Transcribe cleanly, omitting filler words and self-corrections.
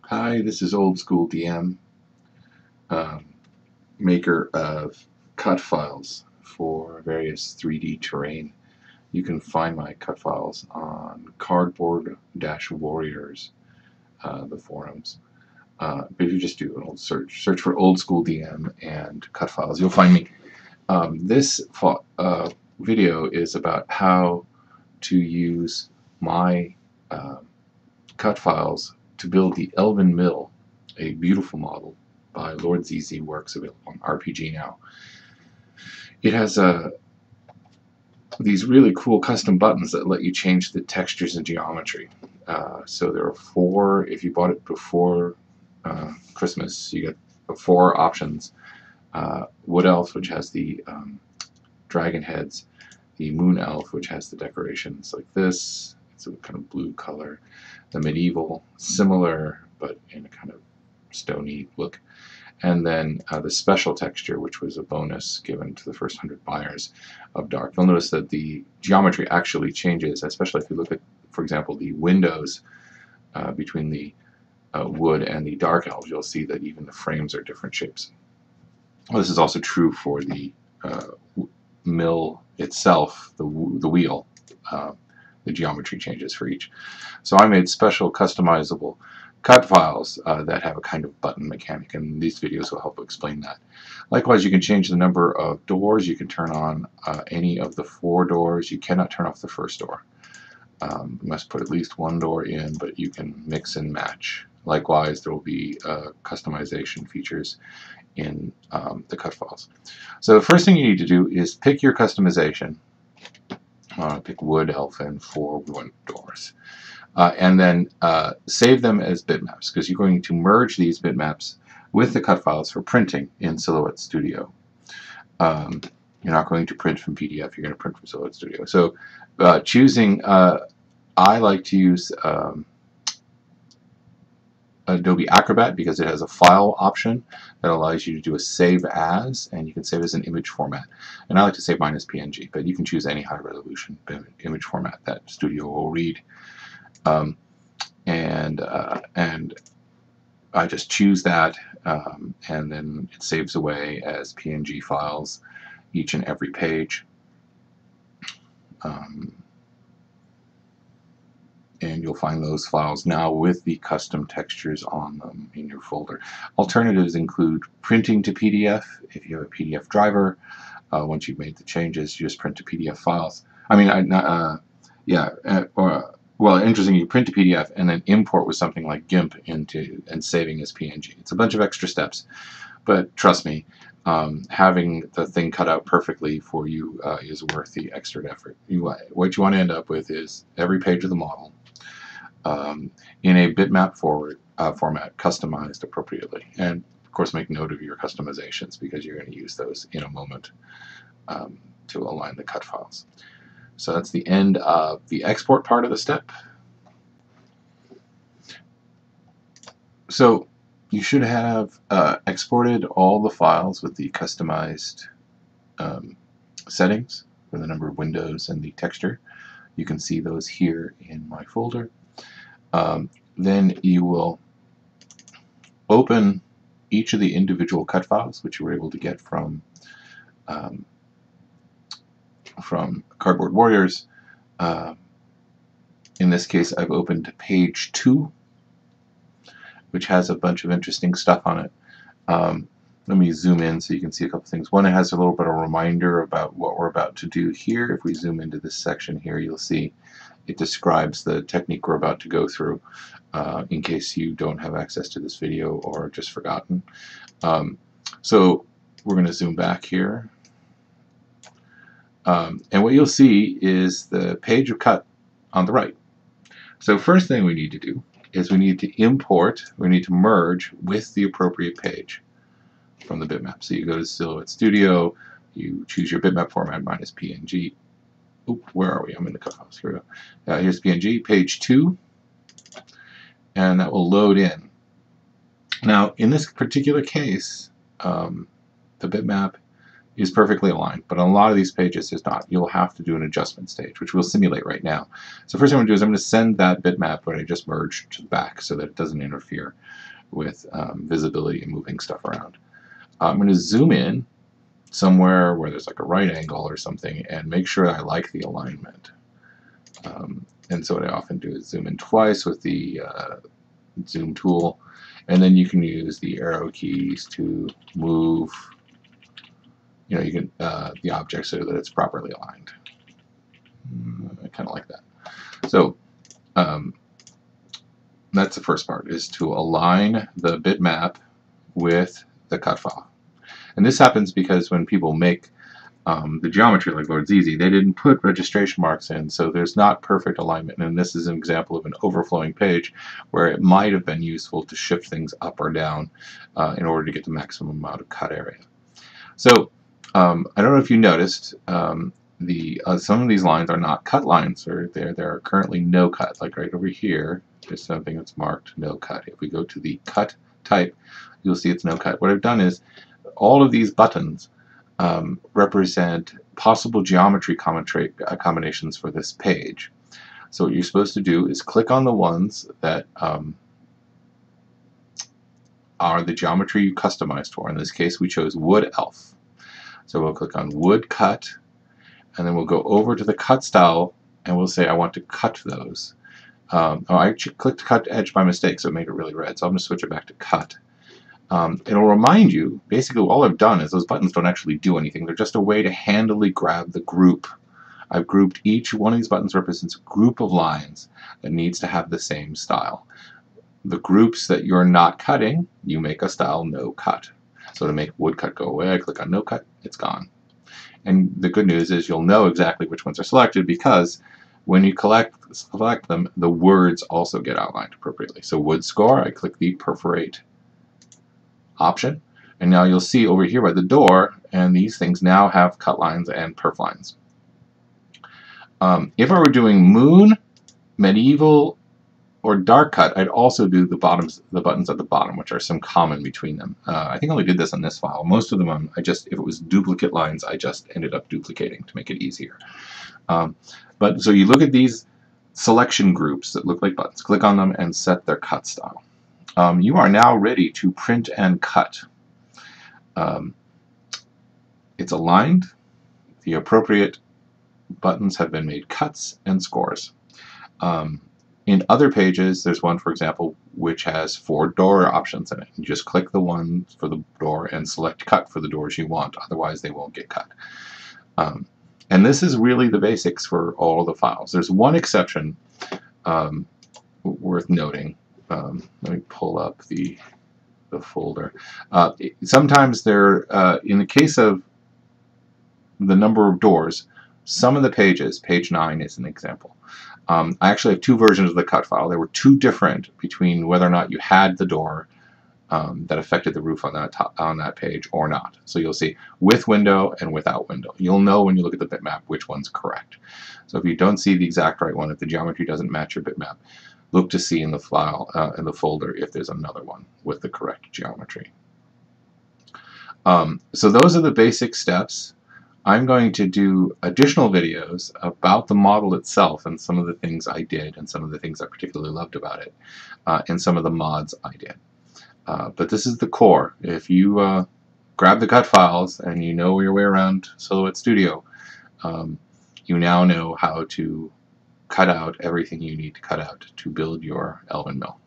Hi, this is Old School DM, um, maker of cut files for various 3D terrain. You can find my cut files on Cardboard-Warriors, the forums. But if you just do an old search for Old School DM and cut files, you'll find me. This video is about how to use my cut files to build the Elven Mill, a beautiful model by Lord Zse Zse Works, available on RPG now. It has these really cool custom buttons that let you change the textures and geometry. So there are 4, if you bought it before Christmas, you get 4 options. Wood Elf, which has the dragon heads, the Moon Elf, which has the decorations like this, it's a kind of blue color, the Medieval, similar but in a kind of stony look, and then the special texture, which was a bonus given to the first 100 buyers of Dark. You'll notice that the geometry actually changes, especially if you look at, for example, the windows between the wood and the Dark Elves. You'll see that even the frames are different shapes. Well, this is also true for the mill itself, the wheel. The geometry changes for each. So I made special customizable cut files that have a kind of button mechanic, and these videos will help explain that. Likewise, you can change the number of doors. You can turn on any of the 4 doors. You cannot turn off the first door. You must put at least 1 door in, but you can mix and match. Likewise, there will be customization features in the cut files. So the first thing you need to do is pick your customization. Pick Wood Elven for 1 doors. And then save them as bitmaps, because you're going to merge these bitmaps with the cut files for printing in Silhouette Studio. You're not going to print from PDF, you're going to print from Silhouette Studio. So choosing, I like to use Adobe Acrobat because it has a file option that allows you to do a save as, and you can save as an image format. And I like to save mine as PNG, but you can choose any high resolution image format that Studio will read. And I just choose that, and then it saves away as PNG files each and every page. And you'll find those files now with the custom textures on them in your folder. Alternatives include printing to PDF. If you have a PDF driver, once you've made the changes, you just print to PDF files. I mean, well, interesting, you print to PDF and then import with something like GIMP into and saving as PNG. It's a bunch of extra steps, but trust me, having the thing cut out perfectly for you is worth the extra effort. What you want to end up with is every page of the model in a bitmap format, customized appropriately. And of course, make note of your customizations, because you're going to use those in a moment to align the cut files. So that's the end of the export part of the step. So you should have exported all the files with the customized settings for the number of windows and the texture. You can see those here in my folder. Then you will open each of the individual cut files, which you were able to get from Cardboard Warriors. In this case, I've opened page 2, which has a bunch of interesting stuff on it. Let me zoom in so you can see a couple things. One, it has a little bit of a reminder about what we're about to do here. If we zoom into this section here, you'll see it describes the technique we're about to go through, in case you don't have access to this video or just forgotten. So we're going to zoom back here. And what you'll see is the page of cut on the right. So first thing we need to do is we need to merge with the appropriate page from the bitmap. So you go to Silhouette Studio, you choose your bitmap format, mine is PNG. Oop, where are we? I'm in the cut files. Here we go. Here's PNG, page 2, and that will load in. Now, in this particular case, the bitmap is perfectly aligned, but on a lot of these pages it's not. You'll have to do an adjustment stage, which we'll simulate right now. So first thing I'm going to do is I'm going to send that bitmap that I just merged to the back so that it doesn't interfere with visibility and moving stuff around. I'm going to zoom in somewhere where there's like a right angle or something and make sure I like the alignment. And so what I often do is zoom in twice with the zoom tool, and then you can use the arrow keys to move, you know, you can the object so that it's properly aligned. I kind of like that. So that's the first part, is to align the bitmap with the cut file. And this happens because when people make the geometry like Lord Zse Zse, they didn't put registration marks in, so there's not perfect alignment. And this is an example of an overflowing page where it might have been useful to shift things up or down in order to get the maximum amount of cut area. So I don't know if you noticed, some of these lines are not cut lines, or there are currently no cut. Like right over here, there's something that's marked no cut. If we go to the cut type, you'll see it's no cut. What I've done is all of these buttons represent possible geometry combinations for this page. So what you're supposed to do is click on the ones that are the geometry you customized for. In this case, we chose wood elf. So we'll click on wood cut, and then we'll go over to the cut style, and we'll say I want to cut those. I clicked cut edge by mistake, so it made it really red. So I'm going to switch it back to cut. It'll remind you, basically all I've done is those buttons don't actually do anything. They're just a way to handily grab the group. I've grouped each one of these buttons represents a group of lines that needs to have the same style. The groups that you're not cutting, you make a style no cut. So to make wood cut go away, I click on no cut, it's gone. And the good news is you'll know exactly which ones are selected, because when you select them, the words also get outlined appropriately. So wood score, I click the perforate option, and now you'll see over here by the door, and these things now have cut lines and perf lines. If I were doing moon, medieval, or dark cut, I'd also do the buttons at the bottom, which are some common between them. I think I only did this on this file. Most of them, if it was duplicate lines, I just ended up duplicating to make it easier. But so you look at these selection groups that look like buttons, click on them, and set their cut style. You are now ready to print and cut. It's aligned. The appropriate buttons have been made cuts and scores. In other pages, there's one, for example, which has 4 door options in it. You just click the one for the door and select cut for the doors you want. Otherwise, they won't get cut. And this is really the basics for all the files. There's one exception worth noting. Let me pull up the folder. Sometimes in the case of the number of doors, some of the pages, page 9 is an example. I actually have 2 versions of the cut file. They were too different between whether or not you had the door that affected the roof on that page or not. So you'll see with window and without window. You'll know when you look at the bitmap which one's correct. So if you don't see the exact right one, if the geometry doesn't match your bitmap, look to see in the file, in the folder, if there's another one with the correct geometry. So those are the basic steps. I'm going to do additional videos about the model itself and some of the things I did and some of the things I particularly loved about it and some of the mods I did. But this is the core. If you grab the cut files and you know your way around Silhouette Studio, you now know how to cut out everything you need to cut out to build your Elven mill.